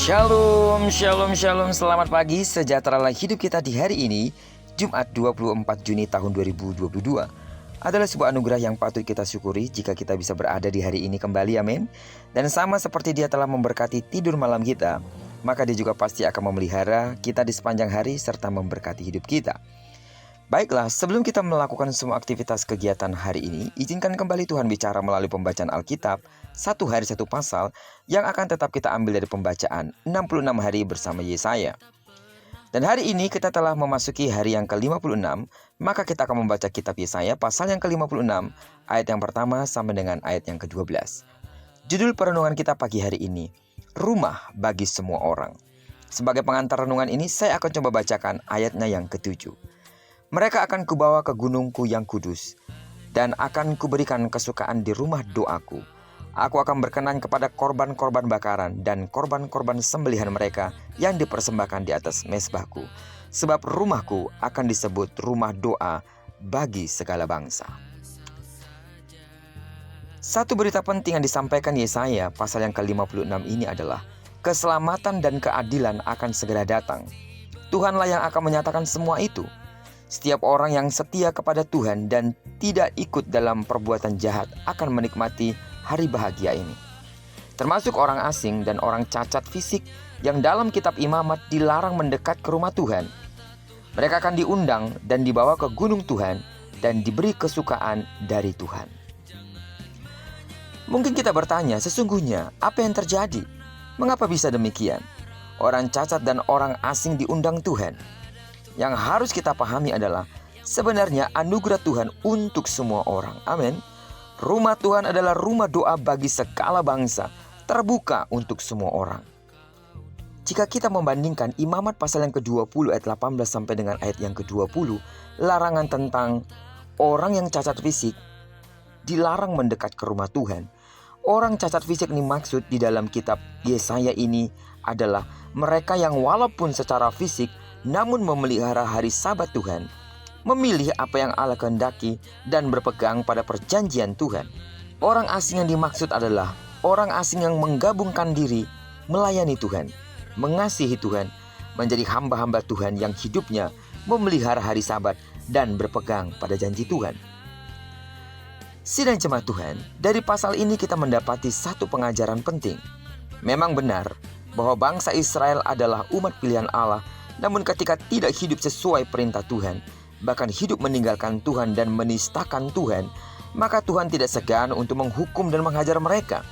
Shalom, shalom, shalom. Selamat pagi, sejahteralah hidup kita di hari ini, Jumat 24 Juni tahun 2022. Adalah sebuah anugerah yang patut kita syukuri jika kita bisa berada di hari ini kembali, amin. Dan sama seperti Dia telah memberkati tidur malam kita, maka Dia juga pasti akan memelihara kita di sepanjang hari serta memberkati hidup kita. Baiklah, sebelum kita melakukan semua aktivitas kegiatan hari ini, izinkan kembali Tuhan bicara melalui pembacaan Alkitab, satu hari satu pasal, yang akan tetap kita ambil dari pembacaan 66 hari bersama Yesaya. Dan hari ini kita telah memasuki hari yang ke-56, maka kita akan membaca kitab Yesaya pasal yang ke-56, ayat yang pertama sampai dengan ayat yang ke-12. Judul perenungan kita pagi hari ini, Rumah bagi Semua Orang. Sebagai pengantar renungan ini, saya akan coba bacakan ayatnya yang ke-7. Mereka akan kubawa ke gunungku yang kudus, dan akan kuberikan kesukaan di rumah doaku. Aku akan berkenan kepada korban-korban bakaran dan korban-korban sembelihan mereka yang dipersembahkan di atas mezbahku. Sebab rumahku akan disebut rumah doa bagi segala bangsa. Satu berita penting yang disampaikan Yesaya pasal yang ke-56 ini adalah keselamatan dan keadilan akan segera datang. Tuhanlah yang akan menyatakan semua itu. Setiap orang yang setia kepada Tuhan dan tidak ikut dalam perbuatan jahat akan menikmati hari bahagia ini. Termasuk orang asing dan orang cacat fisik yang dalam kitab Imamat dilarang mendekat ke rumah Tuhan. Mereka akan diundang dan dibawa ke gunung Tuhan dan diberi kesukaan dari Tuhan. Mungkin kita bertanya, sesungguhnya apa yang terjadi? Mengapa bisa demikian? Orang cacat dan orang asing diundang Tuhan. Yang harus kita pahami adalah sebenarnya anugerah Tuhan untuk semua orang. Amin. Rumah Tuhan adalah rumah doa bagi segala bangsa, terbuka untuk semua orang. Jika kita membandingkan Imamat pasal yang ke-20 ayat 18 sampai dengan ayat yang ke-20, larangan tentang orang yang cacat fisik dilarang mendekat ke rumah Tuhan. Orang cacat fisik dimaksud di dalam kitab Yesaya ini adalah mereka yang walaupun secara fisik namun memelihara hari Sabat Tuhan, memilih apa yang Allah kehendaki dan berpegang pada perjanjian Tuhan. Orang asing yang dimaksud adalah orang asing yang menggabungkan diri, melayani Tuhan, mengasihi Tuhan, menjadi hamba-hamba Tuhan yang hidupnya memelihara hari Sabat dan berpegang pada janji Tuhan. Sidang jemaat Tuhan, dari pasal ini kita mendapati satu pengajaran penting. Memang benar bahwa bangsa Israel adalah umat pilihan Allah, namun ketika tidak hidup sesuai perintah Tuhan, bahkan hidup meninggalkan Tuhan dan menistakan Tuhan, maka Tuhan tidak segan untuk menghukum dan menghajar mereka.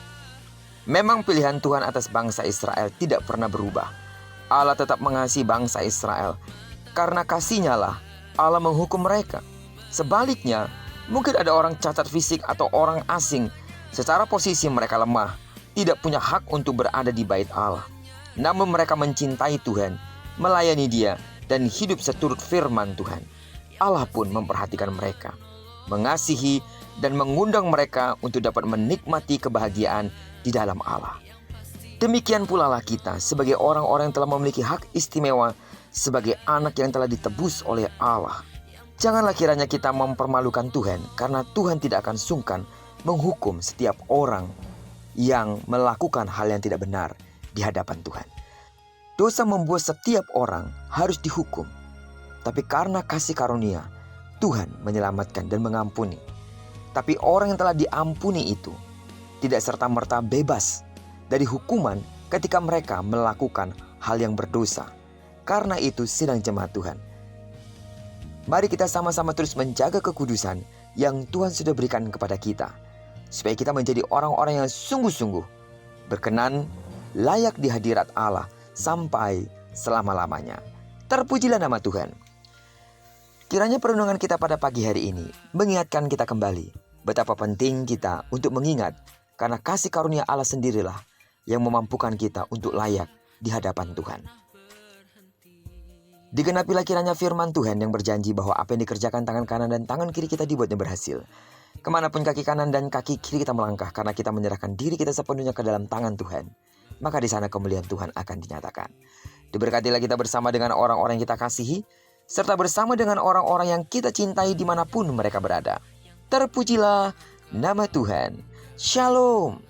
Memang pilihan Tuhan atas bangsa Israel tidak pernah berubah. Allah tetap mengasihi bangsa Israel. Karena kasih-Nya lah Allah menghukum mereka. Sebaliknya, mungkin ada orang cacat fisik atau orang asing, secara posisi mereka lemah, tidak punya hak untuk berada di bait Allah. Namun mereka mencintai Tuhan, melayani Dia, dan hidup seturut firman Tuhan. Allah pun memperhatikan mereka, mengasihi dan mengundang mereka untuk dapat menikmati kebahagiaan di dalam Allah. Demikian pula lah kita sebagai orang-orang yang telah memiliki hak istimewa sebagai anak yang telah ditebus oleh Allah. Janganlah kiranya kita mempermalukan Tuhan, karena Tuhan tidak akan sungkan menghukum setiap orang yang melakukan hal yang tidak benar di hadapan Tuhan. Dosa membuat setiap orang harus dihukum. Tapi karena kasih karunia, Tuhan menyelamatkan dan mengampuni. Tapi orang yang telah diampuni itu tidak serta-merta bebas dari hukuman ketika mereka melakukan hal yang berdosa. Karena itu, sidang jemaat Tuhan, mari kita sama-sama terus menjaga kekudusan yang Tuhan sudah berikan kepada kita, supaya kita menjadi orang-orang yang sungguh-sungguh berkenan, layak di hadirat Allah sampai selama-lamanya. Terpujilah nama Tuhan. Kiranya perenungan kita pada pagi hari ini mengingatkan kita kembali betapa penting kita untuk mengingat, karena kasih karunia Allah sendirilah yang memampukan kita untuk layak di hadapan Tuhan. Digenapilah kiranya firman Tuhan yang berjanji bahwa apa yang dikerjakan tangan kanan dan tangan kiri kita dibuatnya berhasil. Kemanapun kaki kanan dan kaki kiri kita melangkah, karena kita menyerahkan diri kita sepenuhnya ke dalam tangan Tuhan, maka di sana kemuliaan Tuhan akan dinyatakan. Diberkatilah kita bersama dengan orang-orang yang kita kasihi, serta bersama dengan orang-orang yang kita cintai dimanapun mereka berada. Terpujilah nama Tuhan. Shalom.